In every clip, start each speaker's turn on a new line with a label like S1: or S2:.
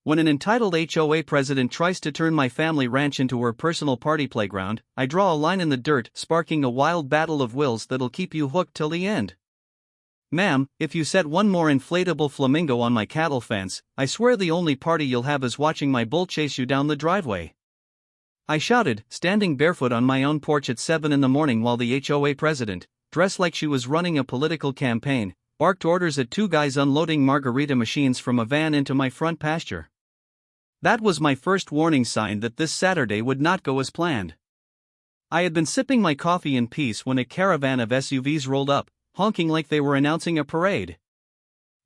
S1: When an entitled HOA president tries to turn my family ranch into her personal party playground, I draw a line in the dirt, sparking a wild battle of wills that'll keep you hooked till the end. Ma'am, if you set one more inflatable flamingo on my cattle fence, I swear the only party you'll have is watching my bull chase you down the driveway. I shouted, standing barefoot on my own porch at 7 in the morning while the HOA president, dressed like she was running a political campaign, barked orders at two guys unloading margarita machines from a van into my front pasture. That was my first warning sign that this Saturday would not go as planned. I had been sipping my coffee in peace when a caravan of SUVs rolled up, honking like they were announcing a parade.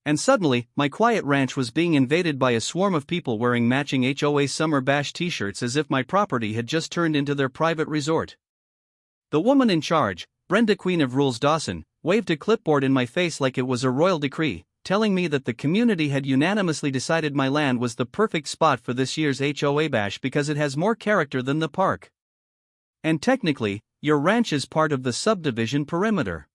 S1: And suddenly, my quiet ranch was being invaded by a swarm of people wearing matching HOA Summer Bash t-shirts as if my property had just turned into their private resort. The woman in charge, Brenda Queen of Rules Dawson, waved a clipboard in my face like it was a royal decree, telling me that the community had unanimously decided my land was the perfect spot for this year's HOA Bash because it has more character than the park. And technically, your ranch is part of the subdivision perimeter.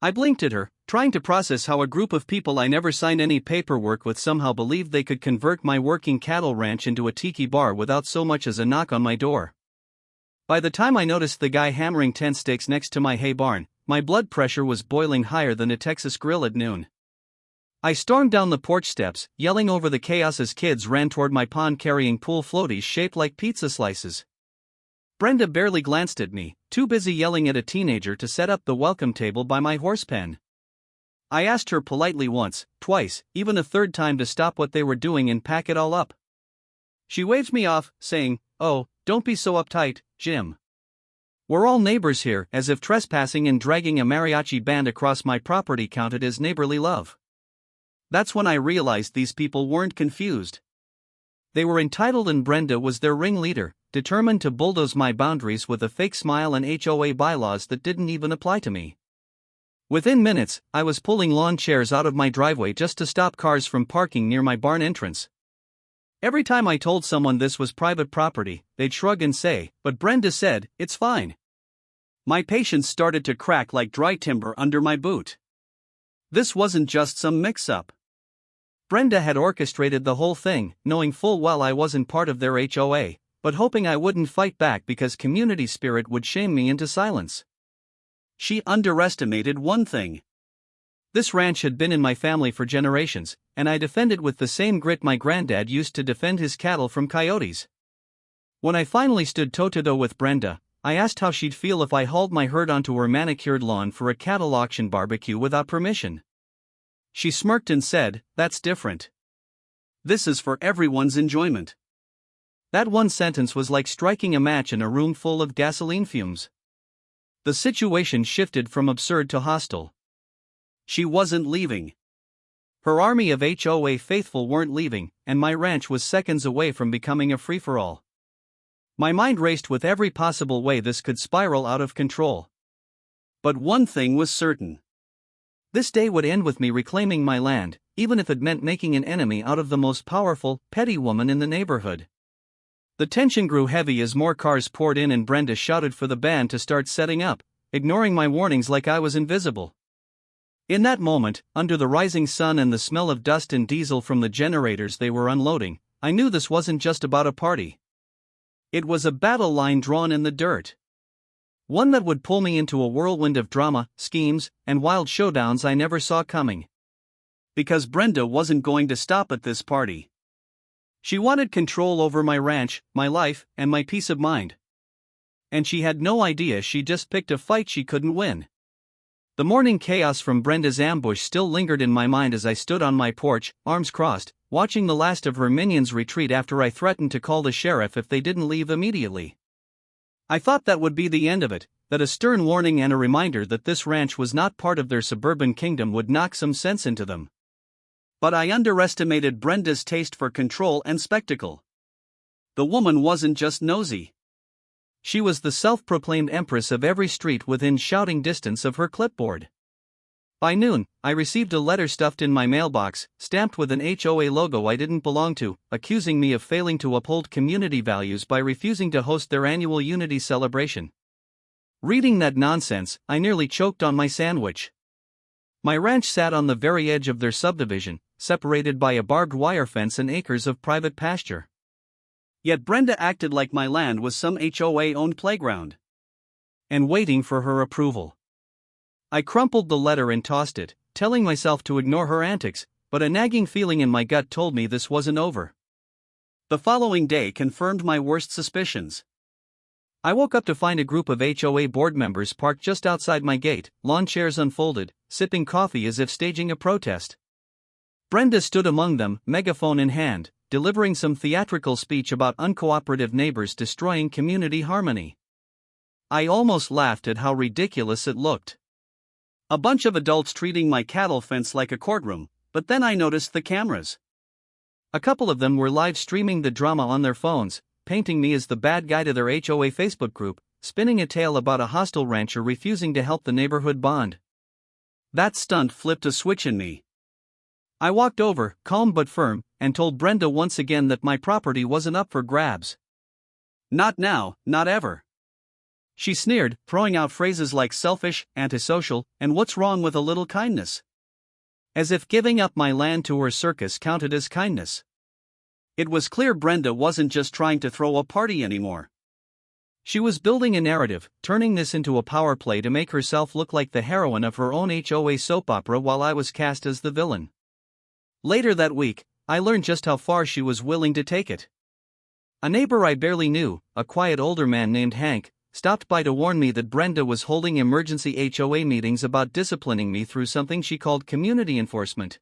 S1: I blinked at her, trying to process how a group of people I never signed any paperwork with somehow believed they could convert my working cattle ranch into a tiki bar without so much as a knock on my door. By the time I noticed the guy hammering tent stakes next to my hay barn, my blood pressure was boiling higher than a Texas grill at noon. I stormed down the porch steps, yelling over the chaos as kids ran toward my pond carrying pool floaties shaped like pizza slices. Brenda barely glanced at me, too busy yelling at a teenager to set up the welcome table by my horse pen. I asked her politely once, twice, even a third time to stop what they were doing and pack it all up. She waved me off, saying, "Oh, don't be so uptight, Jim. We're all neighbors here," as if trespassing and dragging a mariachi band across my property counted as neighborly love. That's when I realized these people weren't confused. They were entitled and Brenda was their ringleader, determined to bulldoze my boundaries with a fake smile and HOA bylaws that didn't even apply to me. Within minutes, I was pulling lawn chairs out of my driveway just to stop cars from parking near my barn entrance. Every time I told someone this was private property, they'd shrug and say, "But Brenda said, it's fine." My patience started to crack like dry timber under my boot. This wasn't just some mix-up. Brenda had orchestrated the whole thing, knowing full well I wasn't part of their HOA, but hoping I wouldn't fight back because community spirit would shame me into silence. She underestimated one thing. This ranch had been in my family for generations, and I defended with the same grit my granddad used to defend his cattle from coyotes. When I finally stood toe-to-toe with Brenda, I asked how she'd feel if I hauled my herd onto her manicured lawn for a cattle auction barbecue without permission. She smirked and said, "That's different. This is for everyone's enjoyment." That one sentence was like striking a match in a room full of gasoline fumes. The situation shifted from absurd to hostile. She wasn't leaving. Her army of HOA faithful weren't leaving, and my ranch was seconds away from becoming a free-for-all. My mind raced with every possible way this could spiral out of control. But one thing was certain. This day would end with me reclaiming my land, even if it meant making an enemy out of the most powerful, petty woman in the neighborhood. The tension grew heavy as more cars poured in and Brenda shouted for the band to start setting up, ignoring my warnings like I was invisible. In that moment, under the rising sun and the smell of dust and diesel from the generators they were unloading, I knew this wasn't just about a party. It was a battle line drawn in the dirt. One that would pull me into a whirlwind of drama, schemes, and wild showdowns I never saw coming. Because Brenda wasn't going to stop at this party. She wanted control over my ranch, my life, and my peace of mind. And she had no idea she just picked a fight she couldn't win. The morning chaos from Brenda's ambush still lingered in my mind as I stood on my porch, arms crossed, watching the last of her minions retreat after I threatened to call the sheriff if they didn't leave immediately. I thought that would be the end of it, that a stern warning and a reminder that this ranch was not part of their suburban kingdom would knock some sense into them. But I underestimated Brenda's taste for control and spectacle. The woman wasn't just nosy. She was the self-proclaimed empress of every street within shouting distance of her clipboard. By noon, I received a letter stuffed in my mailbox, stamped with an HOA logo I didn't belong to, accusing me of failing to uphold community values by refusing to host their annual Unity celebration. Reading that nonsense, I nearly choked on my sandwich. My ranch sat on the very edge of their subdivision, separated by a barbed wire fence and acres of private pasture. Yet Brenda acted like my land was some HOA-owned playground. And waiting for her approval. I crumpled the letter and tossed it, telling myself to ignore her antics, but a nagging feeling in my gut told me this wasn't over. The following day confirmed my worst suspicions. I woke up to find a group of HOA board members parked just outside my gate, lawn chairs unfolded, sipping coffee as if staging a protest. Brenda stood among them, megaphone in hand, delivering some theatrical speech about uncooperative neighbors destroying community harmony. I almost laughed at how ridiculous it looked. A bunch of adults treating my cattle fence like a courtroom, but then I noticed the cameras. A couple of them were live streaming the drama on their phones, painting me as the bad guy to their HOA Facebook group, spinning a tale about a hostile rancher refusing to help the neighborhood bond. That stunt flipped a switch in me. I walked over, calm but firm, and told Brenda once again that my property wasn't up for grabs. Not now, not ever. She sneered, throwing out phrases like selfish, antisocial, and what's wrong with a little kindness? As if giving up my land to her circus counted as kindness. It was clear Brenda wasn't just trying to throw a party anymore. She was building a narrative, turning this into a power play to make herself look like the heroine of her own HOA soap opera while I was cast as the villain. Later that week, I learned just how far she was willing to take it. A neighbor I barely knew, a quiet older man named Hank, stopped by to warn me that Brenda was holding emergency HOA meetings about disciplining me through something she called community enforcement.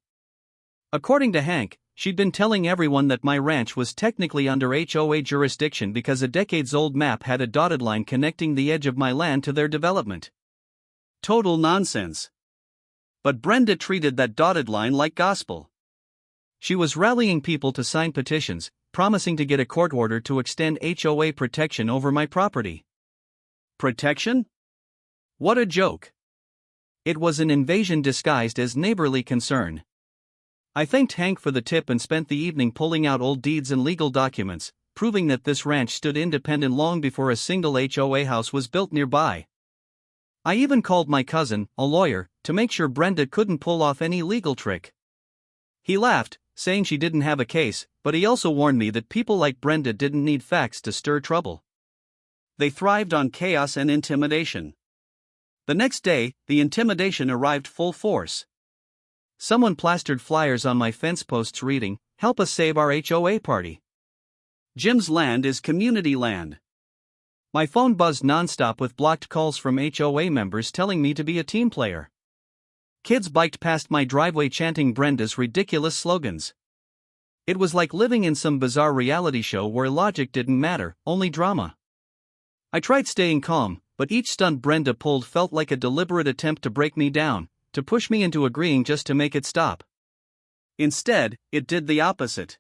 S1: According to Hank, she'd been telling everyone that my ranch was technically under HOA jurisdiction because a decades-old map had a dotted line connecting the edge of my land to their development. Total nonsense. But Brenda treated that dotted line like gospel. She was rallying people to sign petitions, promising to get a court order to extend HOA protection over my property. Protection? What a joke. It was an invasion disguised as neighborly concern. I thanked Hank for the tip and spent the evening pulling out old deeds and legal documents, proving that this ranch stood independent long before a single HOA house was built nearby. I even called my cousin, a lawyer, to make sure Brenda couldn't pull off any legal trick. He laughed, saying she didn't have a case, but he also warned me that people like Brenda didn't need facts to stir trouble. They thrived on chaos and intimidation. The next day, the intimidation arrived full force. Someone plastered flyers on my fence posts reading, "Help us save our HOA party. Jim's land is community land." My phone buzzed nonstop with blocked calls from HOA members telling me to be a team player. Kids biked past my driveway chanting Brenda's ridiculous slogans. It was like living in some bizarre reality show where logic didn't matter, only drama. I tried staying calm, but each stunt Brenda pulled felt like a deliberate attempt to break me down, to push me into agreeing just to make it stop. Instead, it did the opposite.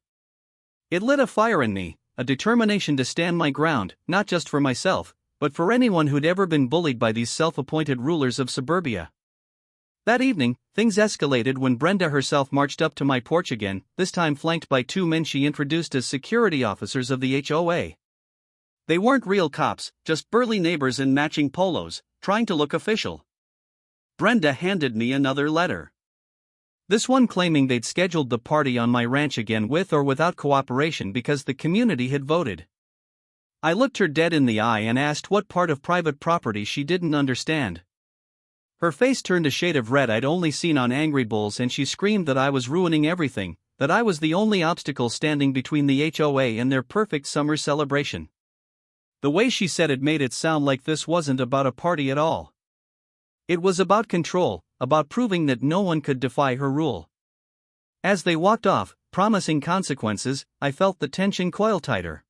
S1: It lit a fire in me, a determination to stand my ground, not just for myself, but for anyone who'd ever been bullied by these self-appointed rulers of suburbia. That evening, things escalated when Brenda herself marched up to my porch again, this time flanked by two men she introduced as security officers of the HOA. They weren't real cops, just burly neighbors in matching polos, trying to look official. Brenda handed me another letter. This one claiming they'd scheduled the party on my ranch again with or without cooperation because the community had voted. I looked her dead in the eye and asked what part of private property she didn't understand. Her face turned a shade of red I'd only seen on Angry Bulls, and she screamed that I was ruining everything, that I was the only obstacle standing between the HOA and their perfect summer celebration. The way she said it made it sound like this wasn't about a party at all. It was about control, about proving that no one could defy her rule. As they walked off, promising consequences, I felt the tension coil tighter.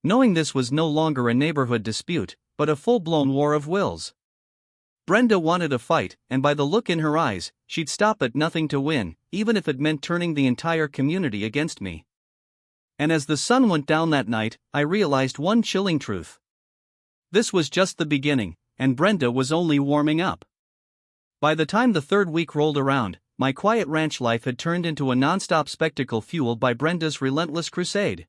S1: Knowing this was no longer a neighborhood dispute, but a full-blown war of wills. Brenda wanted a fight, and by the look in her eyes, she'd stop at nothing to win, even if it meant turning the entire community against me. And as the sun went down that night, I realized one chilling truth. This was just the beginning, and Brenda was only warming up. By the time the third week rolled around, my quiet ranch life had turned into a non-stop spectacle fueled by Brenda's relentless crusade.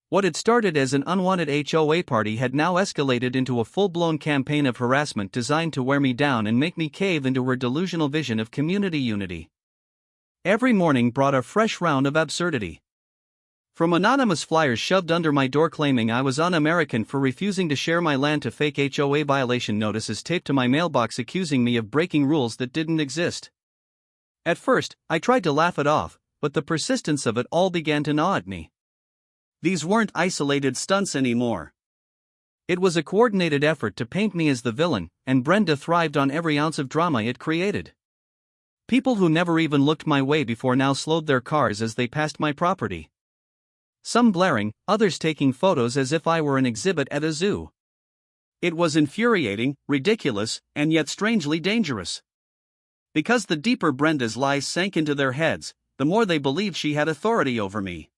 S1: What had started as an unwanted HOA party had now escalated into a full-blown campaign of harassment designed to wear me down and make me cave into her delusional vision of community unity. Every morning brought a fresh round of absurdity. From anonymous flyers shoved under my door claiming I was un-American for refusing to share my land to fake HOA violation notices taped to my mailbox accusing me of breaking rules that didn't exist. At first, I tried to laugh it off, but the persistence of it all began to gnaw at me. These weren't isolated stunts anymore. It was a coordinated effort to paint me as the villain, and Brenda thrived on every ounce of drama it created. People who never even looked my way before now slowed their cars as they passed my property. Some blaring, others taking photos as if I were an exhibit at a zoo. It was infuriating, ridiculous, and yet strangely dangerous. Because the deeper Brenda's lies sank into their heads, the more they believed she had authority over me.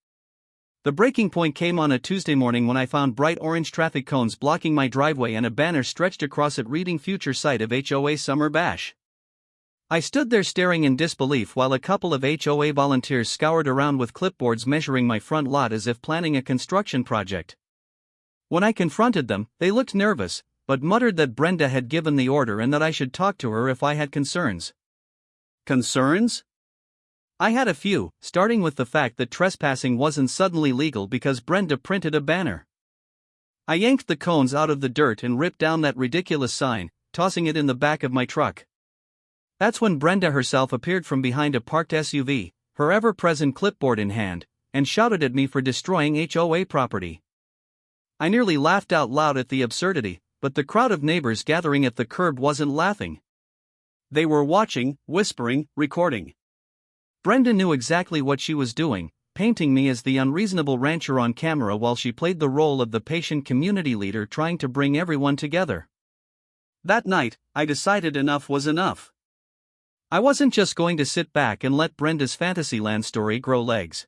S1: The breaking point came on a Tuesday morning when I found bright orange traffic cones blocking my driveway and a banner stretched across it reading future site of HOA Summer Bash. I stood there staring in disbelief while a couple of HOA volunteers scoured around with clipboards measuring my front lot as if planning a construction project. When I confronted them, they looked nervous, but muttered that Brenda had given the order and that I should talk to her if I had concerns. Concerns? I had a few, starting with the fact that trespassing wasn't suddenly legal because Brenda printed a banner. I yanked the cones out of the dirt and ripped down that ridiculous sign, tossing it in the back of my truck. That's when Brenda herself appeared from behind a parked SUV, her ever-present clipboard in hand, and shouted at me for destroying HOA property. I nearly laughed out loud at the absurdity, but the crowd of neighbors gathering at the curb wasn't laughing. They were watching, whispering, recording. Brenda knew exactly what she was doing, painting me as the unreasonable rancher on camera while she played the role of the patient community leader trying to bring everyone together. That night, I decided enough was enough. I wasn't just going to sit back and let Brenda's Fantasyland story grow legs.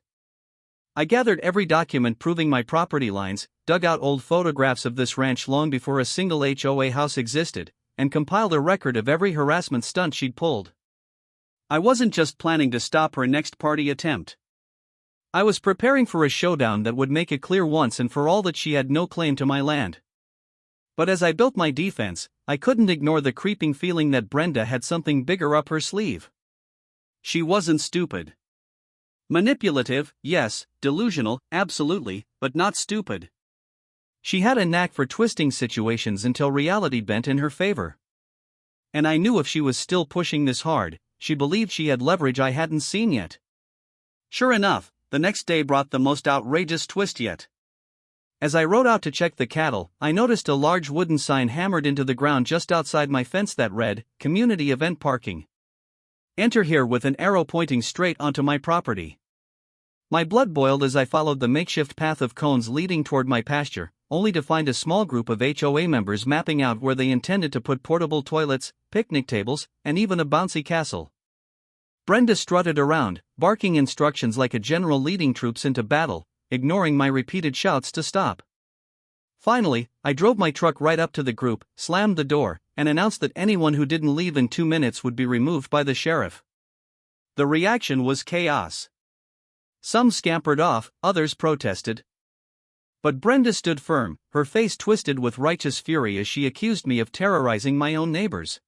S1: I gathered every document proving my property lines, dug out old photographs of this ranch long before a single HOA house existed, and compiled a record of every harassment stunt she'd pulled. I wasn't just planning to stop her next party attempt. I was preparing for a showdown that would make it clear once and for all that she had no claim to my land. But as I built my defense, I couldn't ignore the creeping feeling that Brenda had something bigger up her sleeve. She wasn't stupid. Manipulative, yes, delusional, absolutely, but not stupid. She had a knack for twisting situations until reality bent in her favor. And I knew if she was still pushing this hard, she believed she had leverage I hadn't seen yet. Sure enough, the next day brought the most outrageous twist yet. As I rode out to check the cattle, I noticed a large wooden sign hammered into the ground just outside my fence that read, "Community Event Parking. Enter here," with an arrow pointing straight onto my property. My blood boiled as I followed the makeshift path of cones leading toward my pasture, only to find a small group of HOA members mapping out where they intended to put portable toilets, picnic tables, and even a bouncy castle. Brenda strutted around, barking instructions like a general leading troops into battle, ignoring my repeated shouts to stop. Finally, I drove my truck right up to the group, slammed the door, and announced that anyone who didn't leave in 2 minutes would be removed by the sheriff. The reaction was chaos. Some scampered off, others protested. But Brenda stood firm, her face twisted with righteous fury as she accused me of terrorizing my own neighbors.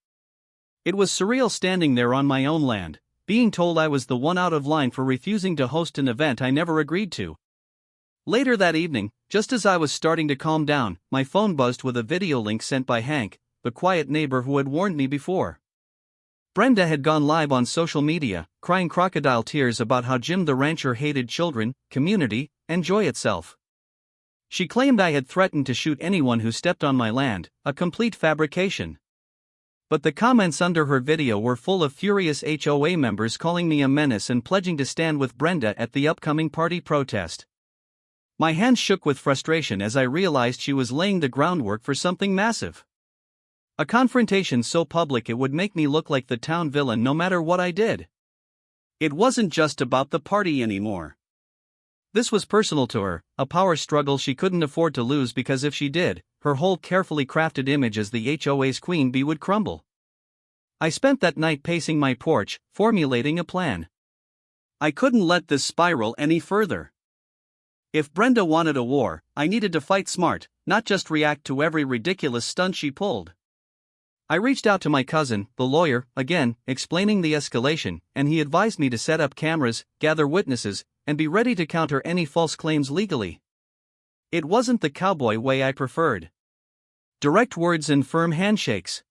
S1: It was surreal standing there on my own land, being told I was the one out of line for refusing to host an event I never agreed to. Later that evening, just as I was starting to calm down, my phone buzzed with a video link sent by Hank, the quiet neighbor who had warned me before. Brenda had gone live on social media, crying crocodile tears about how Jim the rancher hated children, community, and joy itself. She claimed I had threatened to shoot anyone who stepped on my land, a complete fabrication. But the comments under her video were full of furious HOA members calling me a menace and pledging to stand with Brenda at the upcoming party protest. My hands shook with frustration as I realized she was laying the groundwork for something massive. A confrontation so public it would make me look like the town villain no matter what I did. It wasn't just about the party anymore. This was personal to her, a power struggle she couldn't afford to lose because if she did, her whole carefully crafted image as the HOA's queen bee would crumble. I spent that night pacing my porch, formulating a plan. I couldn't let this spiral any further. If Brenda wanted a war, I needed to fight smart, not just react to every ridiculous stunt she pulled. I reached out to my cousin, the lawyer, again, explaining the escalation, and he advised me to set up cameras, gather witnesses, and be ready to counter any false claims legally. It wasn't the cowboy way I preferred. Direct words and firm handshakes.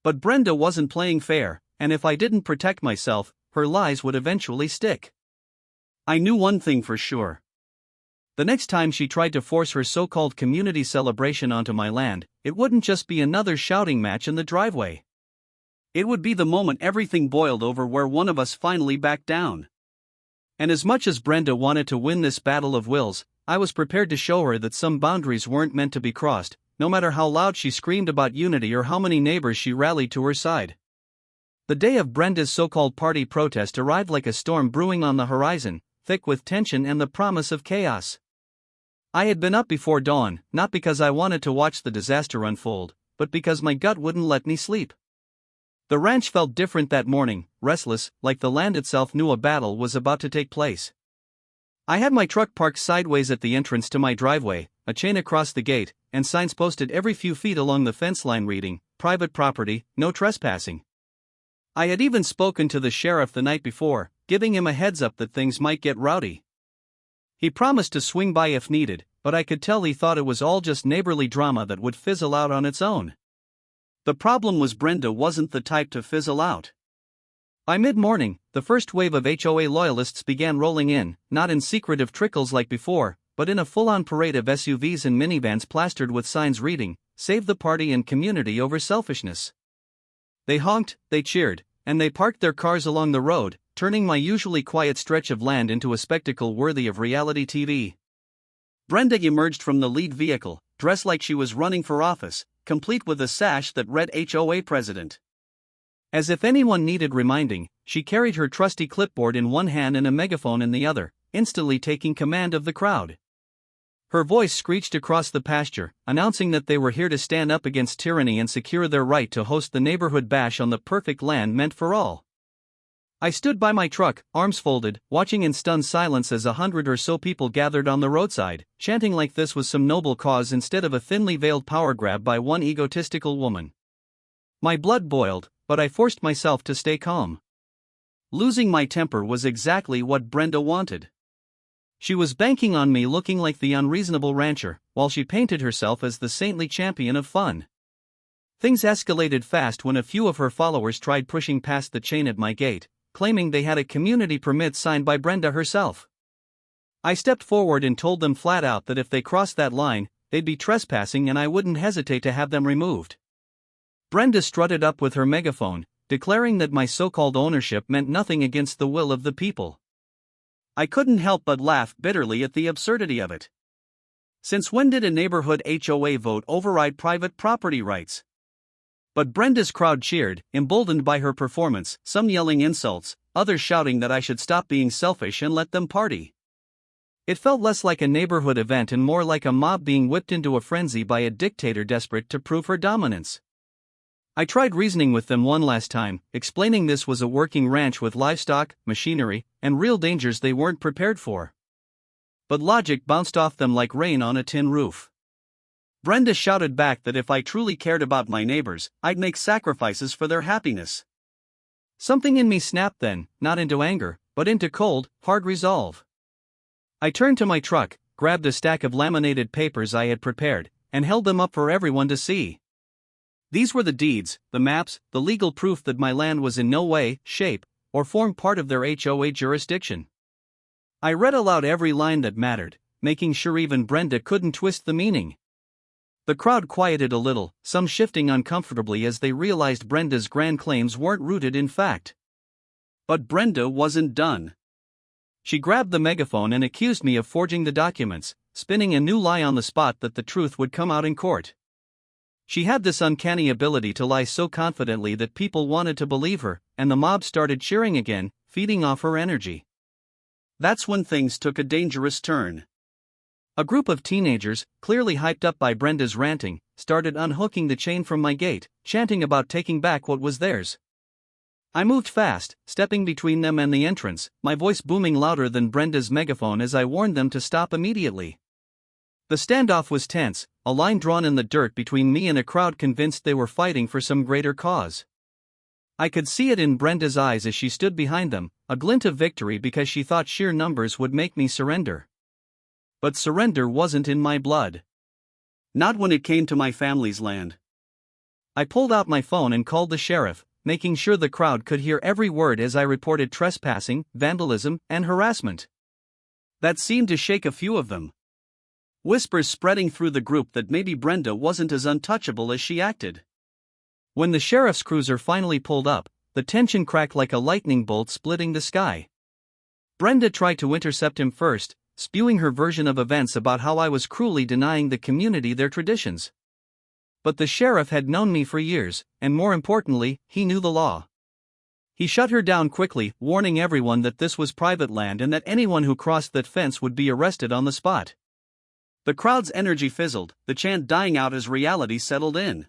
S1: But Brenda wasn't playing fair, and if I didn't protect myself, her lies would eventually stick. I knew one thing for sure. The next time she tried to force her so-called community celebration onto my land, it wouldn't just be another shouting match in the driveway. It would be the moment everything boiled over where one of us finally backed down. And as much as Brenda wanted to win this battle of wills, I was prepared to show her that some boundaries weren't meant to be crossed, no matter how loud she screamed about unity or how many neighbors she rallied to her side. The day of Brenda's so-called party protest arrived like a storm brewing on the horizon, thick with tension and the promise of chaos. I had been up before dawn, not because I wanted to watch the disaster unfold, but because my gut wouldn't let me sleep. The ranch felt different that morning, restless, like the land itself knew a battle was about to take place. I had my truck parked sideways at the entrance to my driveway, a chain across the gate, and signs posted every few feet along the fence line reading, "Private property, no trespassing." I had even spoken to the sheriff the night before, giving him a heads up that things might get rowdy. He promised to swing by if needed, but I could tell he thought it was all just neighborly drama that would fizzle out on its own. The problem was Brenda wasn't the type to fizzle out. By mid-morning, the first wave of HOA loyalists began rolling in, not in secretive trickles like before, but in a full-on parade of SUVs and minivans plastered with signs reading, "Save the party and community over selfishness." They honked, they cheered, and they parked their cars along the road, turning my usually quiet stretch of land into a spectacle worthy of reality TV. Brenda emerged from the lead vehicle, dressed like she was running for office, complete with a sash that read HOA President. As if anyone needed reminding, she carried her trusty clipboard in one hand and a megaphone in the other, instantly taking command of the crowd. Her voice screeched across the pasture, announcing that they were here to stand up against tyranny and secure their right to host the neighborhood bash on the perfect land meant for all. I stood by my truck, arms folded, watching in stunned silence as 100 or so people gathered on the roadside, chanting like this was some noble cause instead of a thinly veiled power grab by one egotistical woman. My blood boiled, but I forced myself to stay calm. Losing my temper was exactly what Brenda wanted. She was banking on me looking like the unreasonable rancher, while she painted herself as the saintly champion of fun. Things escalated fast when a few of her followers tried pushing past the chain at my gate, claiming they had a community permit signed by Brenda herself. I stepped forward and told them flat out that if they crossed that line, they'd be trespassing and I wouldn't hesitate to have them removed. Brenda strutted up with her megaphone, declaring that my so-called ownership meant nothing against the will of the people. I couldn't help but laugh bitterly at the absurdity of it. Since when did a neighborhood HOA vote override private property rights? But Brenda's crowd cheered, emboldened by her performance, some yelling insults, others shouting that I should stop being selfish and let them party. It felt less like a neighborhood event and more like a mob being whipped into a frenzy by a dictator desperate to prove her dominance. I tried reasoning with them one last time, explaining this was a working ranch with livestock, machinery, and real dangers they weren't prepared for. But logic bounced off them like rain on a tin roof. Brenda shouted back that if I truly cared about my neighbors, I'd make sacrifices for their happiness. Something in me snapped then, not into anger, but into cold, hard resolve. I turned to my truck, grabbed a stack of laminated papers I had prepared, and held them up for everyone to see. These were the deeds, the maps, the legal proof that my land was in no way, shape, or form part of their HOA jurisdiction. I read aloud every line that mattered, making sure even Brenda couldn't twist the meaning. The crowd quieted a little, some shifting uncomfortably as they realized Brenda's grand claims weren't rooted in fact. But Brenda wasn't done. She grabbed the megaphone and accused me of forging the documents, spinning a new lie on the spot that the truth would come out in court. She had this uncanny ability to lie so confidently that people wanted to believe her, and the mob started cheering again, feeding off her energy. That's when things took a dangerous turn. A group of teenagers, clearly hyped up by Brenda's ranting, started unhooking the chain from my gate, chanting about taking back what was theirs. I moved fast, stepping between them and the entrance, my voice booming louder than Brenda's megaphone as I warned them to stop immediately. The standoff was tense, a line drawn in the dirt between me and a crowd convinced they were fighting for some greater cause. I could see it in Brenda's eyes as she stood behind them, a glint of victory because she thought sheer numbers would make me surrender. But surrender wasn't in my blood. Not when it came to my family's land. I pulled out my phone and called the sheriff, making sure the crowd could hear every word as I reported trespassing, vandalism, and harassment. That seemed to shake a few of them. Whispers spreading through the group that maybe Brenda wasn't as untouchable as she acted. When the sheriff's cruiser finally pulled up, the tension cracked like a lightning bolt splitting the sky. Brenda tried to intercept him first, spewing her version of events about how I was cruelly denying the community their traditions. But the sheriff had known me for years, and more importantly, he knew the law. He shut her down quickly, warning everyone that this was private land and that anyone who crossed that fence would be arrested on the spot. The crowd's energy fizzled, the chant dying out as reality settled in.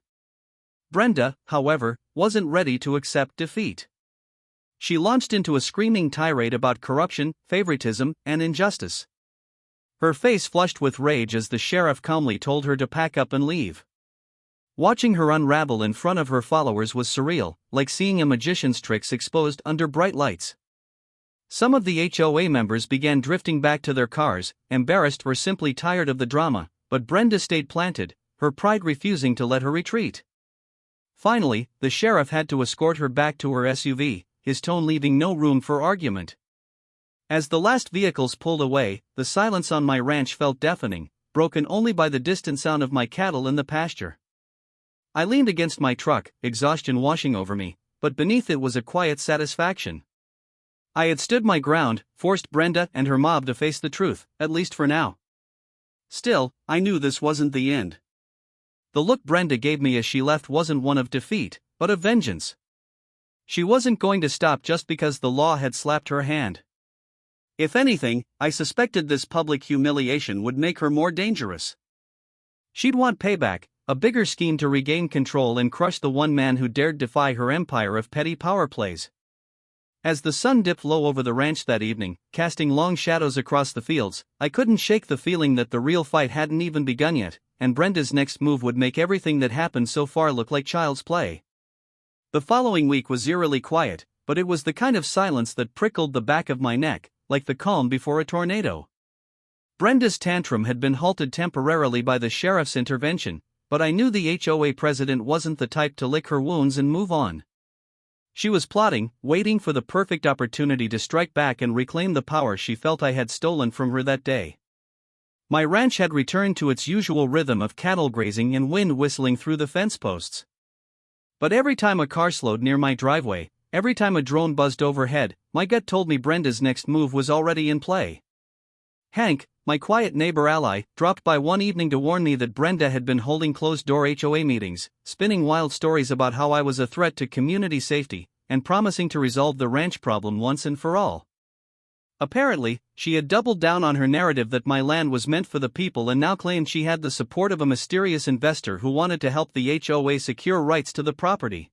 S1: Brenda, however, wasn't ready to accept defeat. She launched into a screaming tirade about corruption, favoritism, and injustice. Her face flushed with rage as the sheriff calmly told her to pack up and leave. Watching her unravel in front of her followers was surreal, like seeing a magician's tricks exposed under bright lights. Some of the HOA members began drifting back to their cars, embarrassed or simply tired of the drama, but Brenda stayed planted, her pride refusing to let her retreat. Finally, the sheriff had to escort her back to her SUV, his tone leaving no room for argument. As the last vehicles pulled away, the silence on my ranch felt deafening, broken only by the distant sound of my cattle in the pasture. I leaned against my truck, exhaustion washing over me, but beneath it was a quiet satisfaction. I had stood my ground, forced Brenda and her mob to face the truth, at least for now. Still, I knew this wasn't the end. The look Brenda gave me as she left wasn't one of defeat, but of vengeance. She wasn't going to stop just because the law had slapped her hand. If anything, I suspected this public humiliation would make her more dangerous. She'd want payback, a bigger scheme to regain control and crush the one man who dared defy her empire of petty power plays. As the sun dipped low over the ranch that evening, casting long shadows across the fields, I couldn't shake the feeling that the real fight hadn't even begun yet, and Brenda's next move would make everything that happened so far look like child's play. The following week was eerily quiet, but it was the kind of silence that prickled the back of my neck, like the calm before a tornado. Brenda's tantrum had been halted temporarily by the sheriff's intervention, but I knew the HOA president wasn't the type to lick her wounds and move on. She was plotting, waiting for the perfect opportunity to strike back and reclaim the power she felt I had stolen from her that day. My ranch had returned to its usual rhythm of cattle grazing and wind whistling through the fence posts. But every time a car slowed near my driveway, every time a drone buzzed overhead, my gut told me Brenda's next move was already in play. Hank, my quiet neighbor ally, dropped by one evening to warn me that Brenda had been holding closed-door HOA meetings, spinning wild stories about how I was a threat to community safety, and promising to resolve the ranch problem once and for all. Apparently, she had doubled down on her narrative that my land was meant for the people and now claimed she had the support of a mysterious investor who wanted to help the HOA secure rights to the property.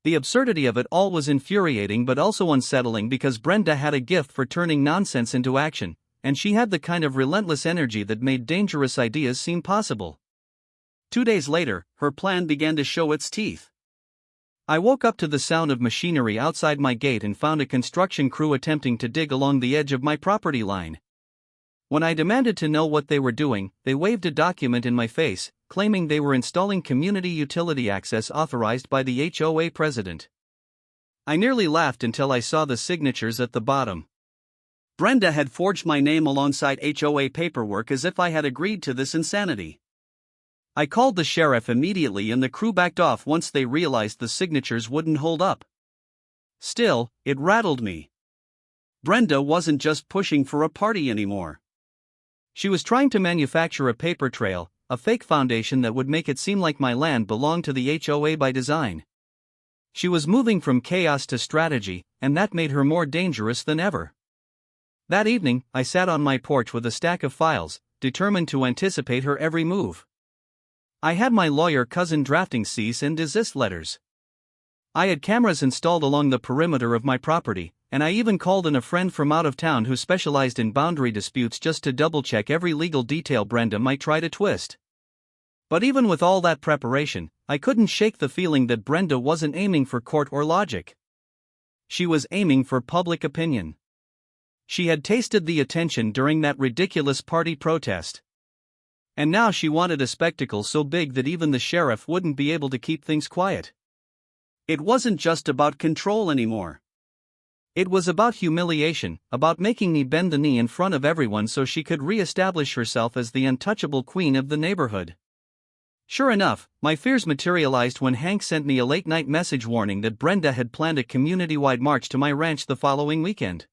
S1: The absurdity of it all was infuriating but also unsettling because Brenda had a gift for turning nonsense into action, and she had the kind of relentless energy that made dangerous ideas seem possible. 2 days later, her plan began to show its teeth. I woke up to the sound of machinery outside my gate and found a construction crew attempting to dig along the edge of my property line. When I demanded to know what they were doing, they waved a document in my face, claiming they were installing community utility access authorized by the HOA president. I nearly laughed until I saw the signatures at the bottom. Brenda had forged my name alongside HOA paperwork as if I had agreed to this insanity. I called the sheriff immediately and the crew backed off once they realized the signatures wouldn't hold up. Still, it rattled me. Brenda wasn't just pushing for a party anymore. She was trying to manufacture a paper trail, a fake foundation that would make it seem like my land belonged to the HOA by design. She was moving from chaos to strategy, and that made her more dangerous than ever. That evening, I sat on my porch with a stack of files, determined to anticipate her every move. I had my lawyer cousin drafting cease and desist letters. I had cameras installed along the perimeter of my property, and I even called in a friend from out of town who specialized in boundary disputes just to double-check every legal detail Brenda might try to twist. But even with all that preparation, I couldn't shake the feeling that Brenda wasn't aiming for court or logic. She was aiming for public opinion. She had tasted the attention during that ridiculous party protest. And now she wanted a spectacle so big that even the sheriff wouldn't be able to keep things quiet. It wasn't just about control anymore. It was about humiliation, about making me bend the knee in front of everyone so she could re-establish herself as the untouchable queen of the neighborhood. Sure enough, my fears materialized when Hank sent me a late-night message warning that Brenda had planned a community-wide march to my ranch the following weekend.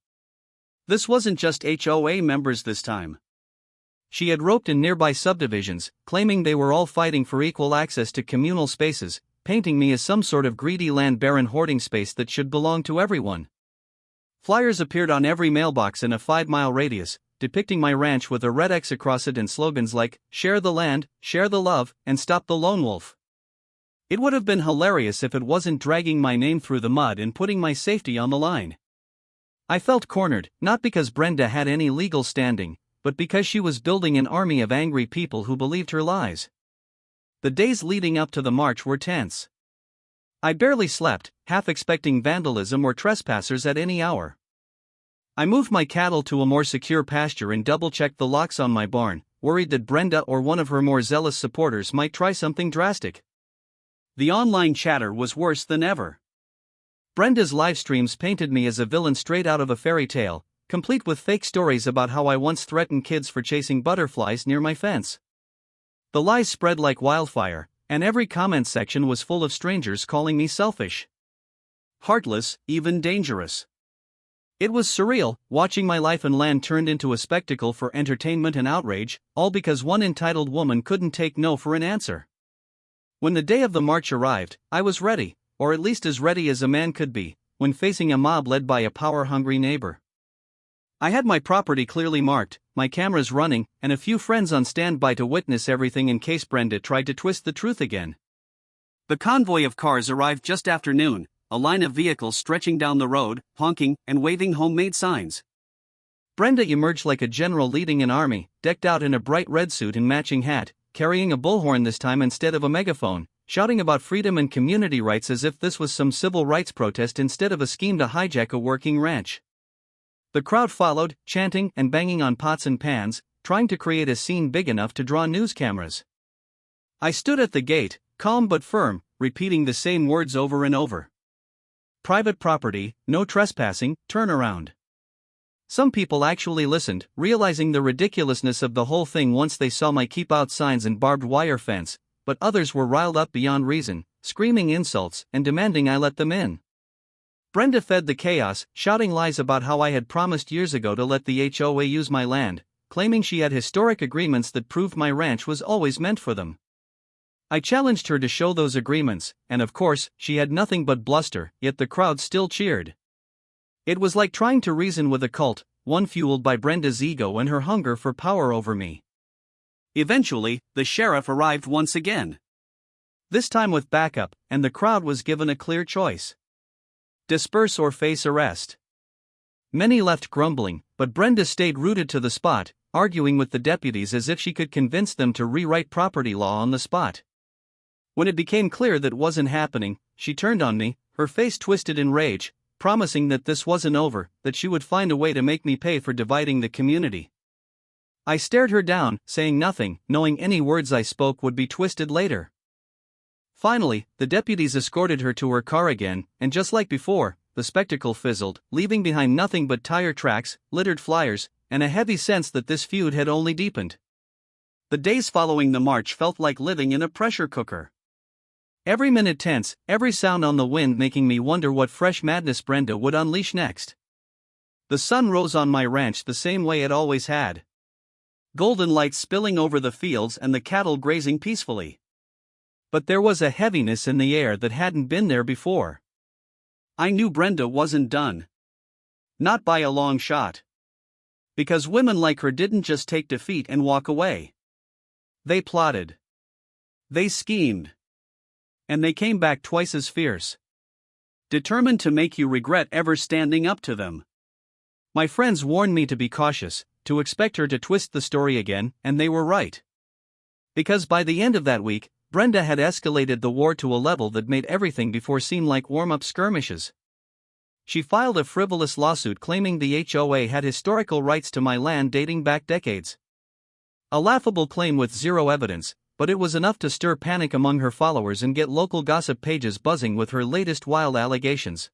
S1: This wasn't just HOA members this time. She had roped in nearby subdivisions, claiming they were all fighting for equal access to communal spaces, painting me as some sort of greedy land baron hoarding space that should belong to everyone. Flyers appeared on every mailbox in a 5-mile radius, depicting my ranch with a red X across it and slogans like, "Share the land, share the love, and stop the lone wolf." It would have been hilarious if it wasn't dragging my name through the mud and putting my safety on the line. I felt cornered, not because Brenda had any legal standing, but because she was building an army of angry people who believed her lies. The days leading up to the march were tense. I barely slept, half expecting vandalism or trespassers at any hour. I moved my cattle to a more secure pasture and double-checked the locks on my barn, worried that Brenda or one of her more zealous supporters might try something drastic. The online chatter was worse than ever. Brenda's live streams painted me as a villain straight out of a fairy tale, complete with fake stories about how I once threatened kids for chasing butterflies near my fence. The lies spread like wildfire, and every comment section was full of strangers calling me selfish, heartless, even dangerous. It was surreal, watching my life and land turned into a spectacle for entertainment and outrage, all because one entitled woman couldn't take no for an answer. When the day of the march arrived, I was ready, or at least as ready as a man could be, when facing a mob led by a power-hungry neighbor. I had my property clearly marked, my cameras running, and a few friends on standby to witness everything in case Brenda tried to twist the truth again. The convoy of cars arrived just after noon, a line of vehicles stretching down the road, honking and waving homemade signs. Brenda emerged like a general leading an army, decked out in a bright red suit and matching hat, carrying a bullhorn this time instead of a megaphone, shouting about freedom and community rights as if this was some civil rights protest instead of a scheme to hijack a working ranch. The crowd followed, chanting and banging on pots and pans, trying to create a scene big enough to draw news cameras. I stood at the gate, calm but firm, repeating the same words over and over. Private property, no trespassing, turn around. Some people actually listened, realizing the ridiculousness of the whole thing once they saw my keep out signs and barbed wire fence, but others were riled up beyond reason, screaming insults and demanding I let them in. Brenda fed the chaos, shouting lies about how I had promised years ago to let the HOA use my land, claiming she had historic agreements that proved my ranch was always meant for them. I challenged her to show those agreements, and of course, she had nothing but bluster, yet the crowd still cheered. It was like trying to reason with a cult, one fueled by Brenda's ego and her hunger for power over me. Eventually, the sheriff arrived once again. This time with backup, and the crowd was given a clear choice: disperse or face arrest. Many left grumbling, but Brenda stayed rooted to the spot, arguing with the deputies as if she could convince them to rewrite property law on the spot. When it became clear that wasn't happening, she turned on me, her face twisted in rage, promising that this wasn't over, that she would find a way to make me pay for dividing the community. I stared her down, saying nothing, knowing any words I spoke would be twisted later. Finally, the deputies escorted her to her car again, and just like before, the spectacle fizzled, leaving behind nothing but tire tracks, littered flyers, and a heavy sense that this feud had only deepened. The days following the march felt like living in a pressure cooker. Every minute tense, every sound on the wind making me wonder what fresh madness Brenda would unleash next. The sun rose on my ranch the same way it always had. Golden light spilling over the fields and the cattle grazing peacefully. But there was a heaviness in the air that hadn't been there before. I knew Brenda wasn't done. Not by a long shot. Because women like her didn't just take defeat and walk away. They plotted. They schemed. And they came back twice as fierce.
S2: determined to make you regret ever standing up to them.
S1: My friends warned me to be cautious, to expect her to twist the story again, and they were right. Because by the end of that week, Brenda had escalated the war to a level that made everything before seem like warm-up skirmishes. She filed a frivolous lawsuit claiming the HOA had historical rights to my land dating back decades. A laughable claim with zero evidence, but it was enough to stir panic among her followers and get local gossip pages buzzing with her latest wild allegations.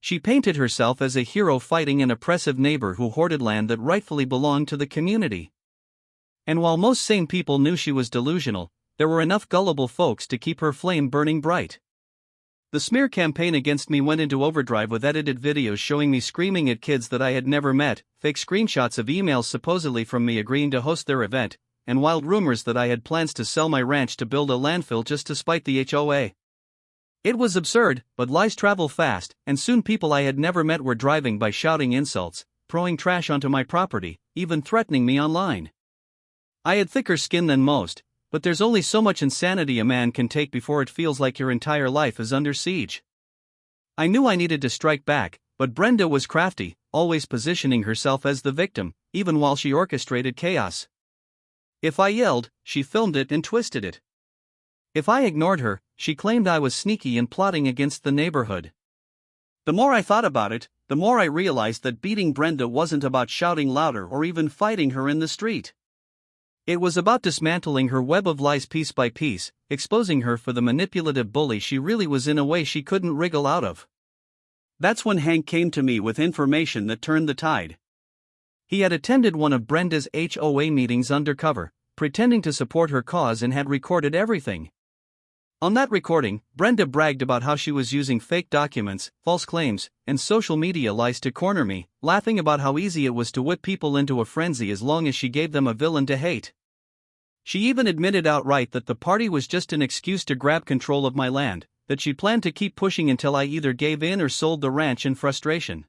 S1: She painted herself as a hero fighting an oppressive neighbor who hoarded land that rightfully belonged to the community. And while most sane people knew she was delusional, there were enough gullible folks to keep her flame burning bright. The smear campaign against me went into overdrive with edited videos showing me screaming at kids that I had never met, fake screenshots of emails supposedly from me agreeing to host their event, and wild rumors that I had plans to sell my ranch to build a landfill just to spite the HOA. It was absurd, but lies travel fast, and soon people I had never met were driving by shouting insults, throwing trash onto my property, even threatening me online. I had thicker skin than most, but there's only so much insanity a man can take before it feels like your entire life is under siege. I knew I needed to strike back, but Brenda was crafty, always positioning herself as the victim, even while she orchestrated chaos. If I yelled, she filmed it and twisted it. If I ignored her, she claimed I was sneaky and plotting against the neighborhood. The more I thought about it, the more I realized that beating Brenda wasn't about shouting louder or even fighting her in the street. It was about dismantling her web of lies piece by piece, exposing her for the manipulative bully she really was in a way she couldn't wriggle out of. That's when Hank came to me with information that turned the tide. He had attended one of Brenda's HOA meetings undercover, pretending to support her cause, and had recorded everything. On that recording, Brenda bragged about how she was using fake documents, false claims, and social media lies to corner me, laughing about how easy it was to whip people into a frenzy as long as she gave them a villain to hate. She even admitted outright that the party was just an excuse to grab control of my land, that she planned to keep pushing until I either gave in or sold the ranch in frustration.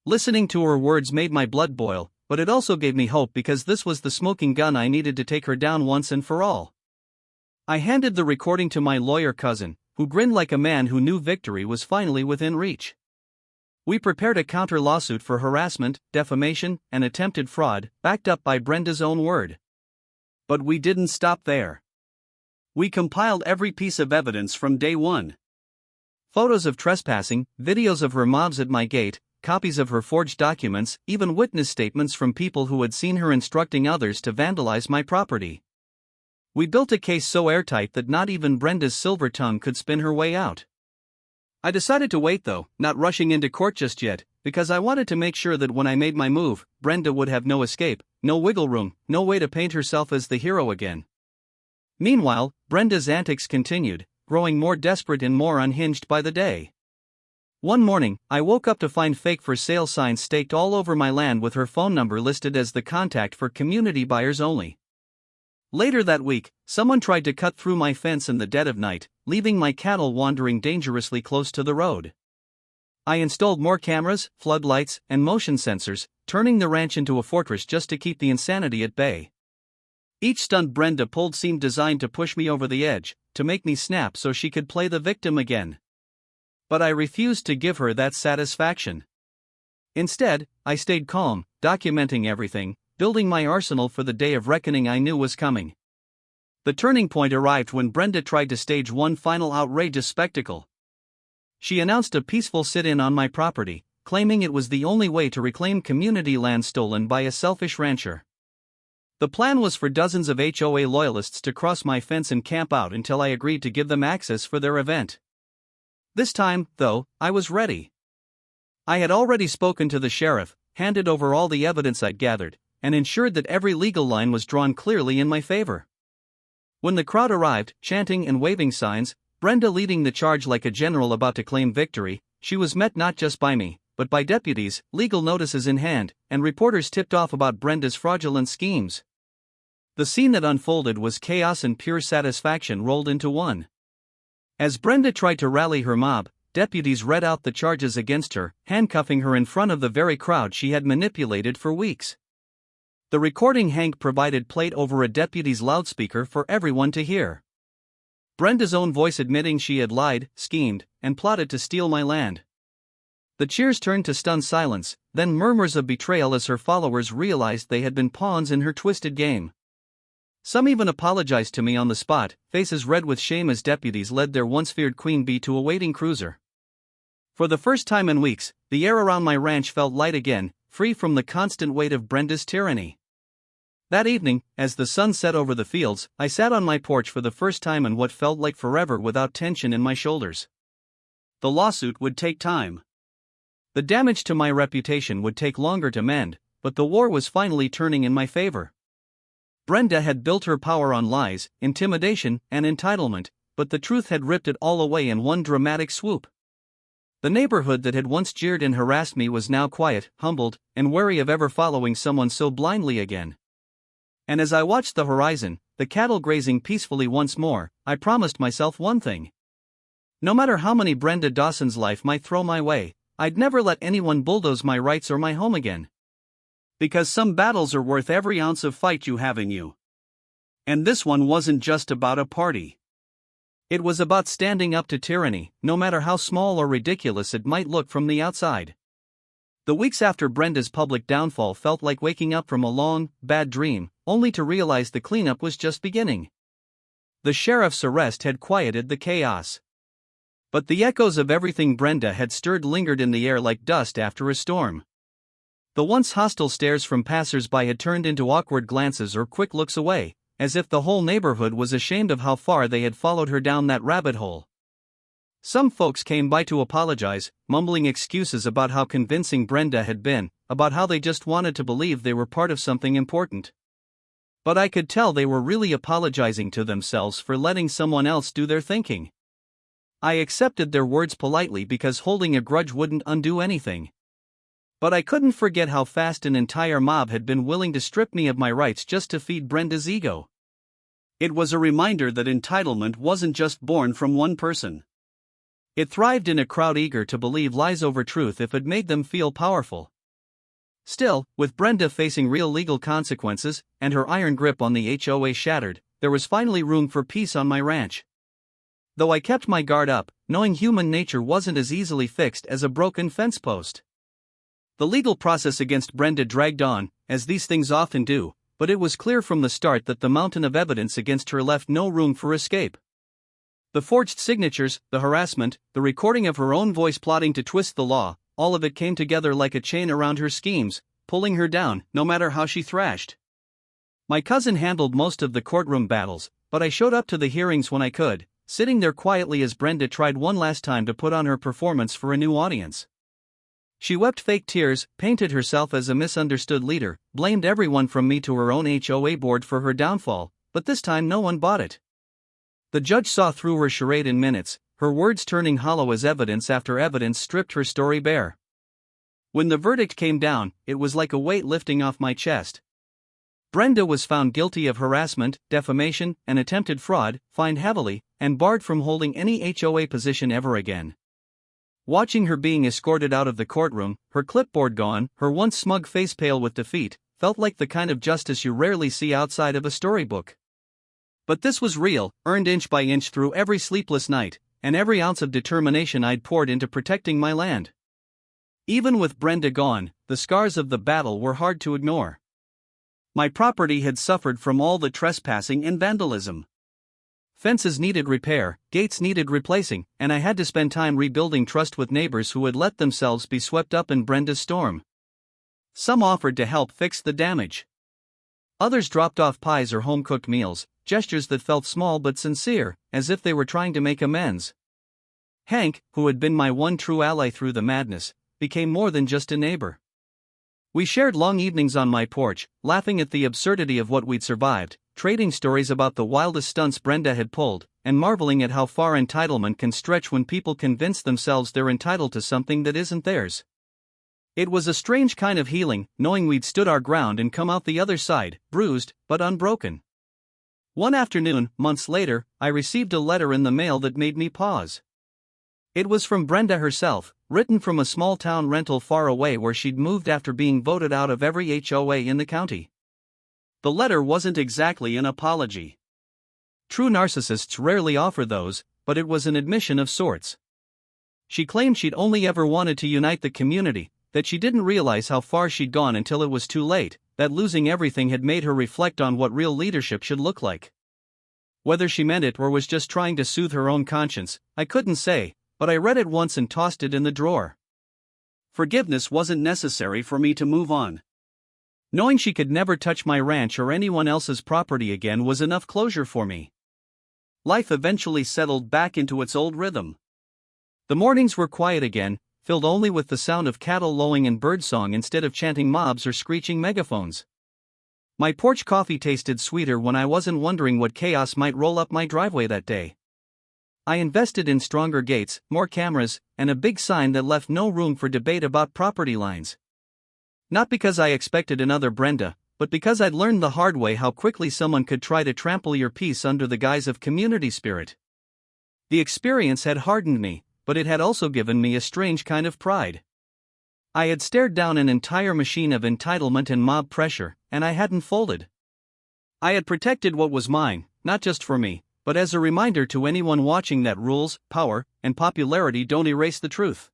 S1: Listening to her words made my blood boil, but it also gave me hope because this was the smoking gun I needed to take her down once and for all. I handed the recording to my lawyer cousin, who grinned like a man who knew victory was finally within reach. We prepared a counter-lawsuit for harassment, defamation, and attempted fraud, backed up by Brenda's own word. But we didn't stop there. We compiled every piece of evidence from day one. Photos of trespassing, videos of her mobs at my gate, copies of her forged documents, even witness statements from people who had seen her instructing others to vandalize my property. We built a case so airtight that not even Brenda's silver tongue could spin her way out. I decided to wait though, not rushing into court just yet, because I wanted to make sure that when I made my move, Brenda would have no escape, no wiggle room, no way to paint herself as the hero again. Meanwhile, Brenda's antics continued, growing more desperate and more unhinged by the day. One morning, I woke up to find fake for sale signs staked all over my land with her phone number listed as the contact for community buyers only. Later that week, someone tried to cut through my fence in the dead of night, leaving my cattle wandering dangerously close to the road. I installed more cameras, floodlights, and motion sensors, turning the ranch into a fortress just to keep the insanity at bay. Each stunt Brenda pulled seemed designed to push me over the edge, to make me snap so she could play the victim again. But I refused to give her that satisfaction. Instead, I stayed calm, documenting everything, building my arsenal for the day of reckoning I knew was coming. The turning point arrived when Brenda tried to stage one final outrageous spectacle. She announced a peaceful sit-in on my property, claiming it was the only way to reclaim community land stolen by a selfish rancher. The plan was for dozens of HOA loyalists to cross my fence and camp out until I agreed to give them access for their event. This time, though, I was ready. I had already spoken to the sheriff, handed over all the evidence I'd gathered, and ensured that every legal line was drawn clearly in my favor. When the crowd arrived, chanting and waving signs, Brenda leading the charge like a general about to claim victory, she was met not just by me, but by deputies, legal notices in hand, and reporters tipped off about Brenda's fraudulent schemes. The scene that unfolded was chaos and pure satisfaction rolled into one. As Brenda tried to rally her mob, deputies read out the charges against her, handcuffing her in front of the very crowd she had manipulated for weeks. The recording Hank provided played over a deputy's loudspeaker for everyone to hear. Brenda's own voice admitting she had lied, schemed, and plotted to steal my land. The cheers turned to stunned silence, then murmurs of betrayal as her followers realized they had been pawns in her twisted game. Some even apologized to me on the spot, faces red with shame as deputies led their once feared queen bee to a waiting cruiser. For the first time in weeks, the air around my ranch felt light again, free from the constant weight of Brenda's tyranny. That evening, as the sun set over the fields, I sat on my porch for the first time in what felt like forever without tension in my shoulders.
S2: The lawsuit would take time.
S1: The damage to my reputation would take longer to mend, but the war was finally turning in my favor. Brenda had built her power on lies, intimidation, and entitlement, but the truth had ripped it all away in one dramatic swoop. The neighborhood that had once jeered and harassed me was now quiet, humbled, and wary of ever following someone so blindly again. And as I watched the horizon, the cattle grazing peacefully once more, I promised myself one thing. No matter how many Brenda Dawson's life might throw my way, I'd never let anyone bulldoze my rights or my home again.
S2: Because some battles are worth every ounce of fight you have in you. And this one wasn't just about a party.
S1: It was about standing up to tyranny, no matter how small or ridiculous it might look from the outside. The weeks after Brenda's public downfall felt like waking up from a long, bad dream, only to realize the cleanup was just beginning. The sheriff's arrest had quieted the chaos. But the echoes of everything Brenda had stirred lingered in the air like dust after a storm. The once hostile stares from passers-by had turned into awkward glances or quick looks away, as if the whole neighborhood was ashamed of how far they had followed her down that rabbit hole. Some folks came by to apologize, mumbling excuses about how convincing Brenda had been, about how they just wanted to believe they were part of something important. But I could tell they were really apologizing to themselves for letting someone else do their thinking. I accepted their words politely because holding a grudge wouldn't undo anything. But I couldn't forget how fast an entire mob had been willing to strip me of my rights just to feed Brenda's ego.
S2: It was a reminder that entitlement wasn't just born from one person.
S1: It thrived in a crowd eager to believe lies over truth if it made them feel powerful. Still, with Brenda facing real legal consequences, and her iron grip on the HOA shattered, there was finally room for peace on my ranch. Though I kept my guard up, knowing human nature wasn't as easily fixed as a broken fence post. The legal process against Brenda dragged on, as these things often do, but it was clear from the start that the mountain of evidence against her left no room for escape. The forged signatures, the harassment, the recording of her own voice plotting to twist the law, all of it came together like a chain around her schemes, pulling her down, no matter how she thrashed. My cousin handled most of the courtroom battles, but I showed up to the hearings when I could, sitting there quietly as Brenda tried one last time to put on her performance for a new audience. She wept fake tears, painted herself as a misunderstood leader, blamed everyone from me to her own HOA board for her downfall, but this time no one bought it. The judge saw through her charade in minutes, her words turning hollow as evidence after evidence stripped her story bare. When the verdict came down, it was like a weight lifting off my chest. Brenda was found guilty of harassment, defamation, and attempted fraud, fined heavily, and barred from holding any HOA position ever again. Watching her being escorted out of the courtroom, her clipboard gone, her once smug face pale with defeat, felt like the kind of justice you rarely see outside of a storybook. But this was real, earned inch by inch through every sleepless night, and every ounce of determination I'd poured into protecting my land. Even with Brenda gone, the scars of the battle were hard to ignore. My property had suffered from all the trespassing and vandalism. Fences needed repair, gates needed replacing, and I had to spend time rebuilding trust with neighbors who had let themselves be swept up in Brenda's storm. Some offered to help fix the damage. Others dropped off pies or home-cooked meals, gestures that felt small but sincere, as if they were trying to make amends. Hank, who had been my one true ally through the madness, became more than just a neighbor. We shared long evenings on my porch, laughing at the absurdity of what we'd survived, trading stories about the wildest stunts Brenda had pulled, and marveling at how far entitlement can stretch when people convince themselves they're entitled to something that isn't theirs. It was a strange kind of healing, knowing we'd stood our ground and come out the other side, bruised, but unbroken. One afternoon, months later, I received a letter in the mail that made me pause. It was from Brenda herself, written from a small-town rental far away where she'd moved after being voted out of every HOA in the county. The letter wasn't exactly an apology. True narcissists rarely offer those, but it was an admission of sorts. She claimed she'd only ever wanted to unite the community, that she didn't realize how far she'd gone until it was too late, that losing everything had made her reflect on what real leadership should look like. Whether she meant it or was just trying to soothe her own conscience, I couldn't say, but I read it once and tossed it in the drawer.
S2: Forgiveness wasn't necessary for me to move on.
S1: Knowing she could never touch my ranch or anyone else's property again was enough closure for me.
S2: Life eventually settled back into its old rhythm.
S1: The mornings were quiet again, filled only with the sound of cattle lowing and birdsong instead of chanting mobs or screeching megaphones. My porch coffee tasted sweeter when I wasn't wondering what chaos might roll up my driveway that day. I invested in stronger gates, more cameras, and a big sign that left no room for debate about property lines. Not because I expected another Brenda, but because I'd learned the hard way how quickly someone could try to trample your peace under the guise of community spirit. The experience had hardened me, but it had also given me a strange kind of pride. I had stared down an entire machine of entitlement and mob pressure, and I hadn't folded. I had protected what was mine, not just for me, but as a reminder to anyone watching that rules, power, and popularity don't erase the truth.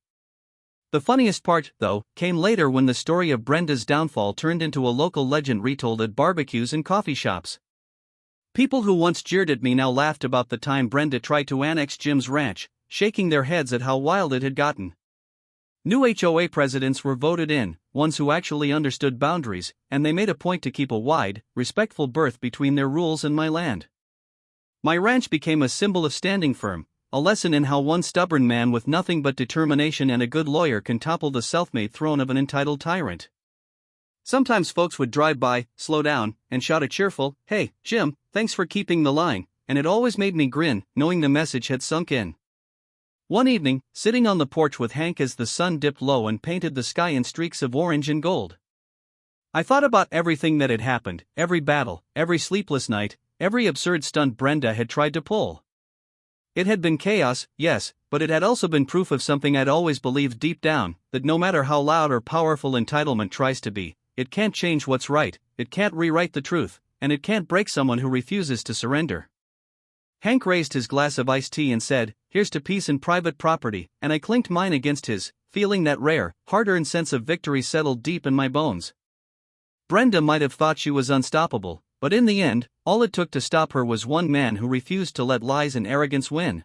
S1: The funniest part, though, came later when the story of Brenda's downfall turned into a local legend retold at barbecues and coffee shops. People who once jeered at me now laughed about the time Brenda tried to annex Jim's ranch, shaking their heads at how wild it had gotten. New HOA presidents were voted in, ones who actually understood boundaries, and they made a point to keep a wide, respectful berth between their rules and my land. My ranch became a symbol of standing firm, a lesson in how one stubborn man with nothing but determination and a good lawyer can topple the self-made throne of an entitled tyrant. Sometimes folks would drive by, slow down, and shout a cheerful, "Hey, Jim, thanks for keeping the line," and it always made me grin, knowing the message had sunk in. One evening, sitting on the porch with Hank as the sun dipped low and painted the sky in streaks of orange and gold, I thought about everything that had happened, every battle, every sleepless night, every absurd stunt Brenda had tried to pull. It had been chaos, yes, but it had also been proof of something I'd always believed deep down, that no matter how loud or powerful entitlement tries to be, it can't change what's right, it can't rewrite the truth, and it can't break someone who refuses to surrender. Hank raised his glass of iced tea and said, "Here's to peace and private property," and I clinked mine against his, feeling that rare, hard-earned sense of victory settled deep in my bones. Brenda might have thought she was unstoppable, but in the end, all it took to stop her was one man who refused to let lies and arrogance win.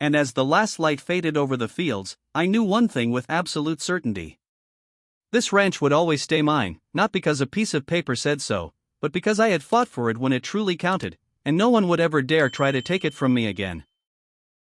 S1: And as the last light faded over the fields, I knew one thing with absolute certainty. This ranch would always stay mine, not because a piece of paper said so, but because I had fought for it when it truly counted, and no one would ever dare try to take it from me again.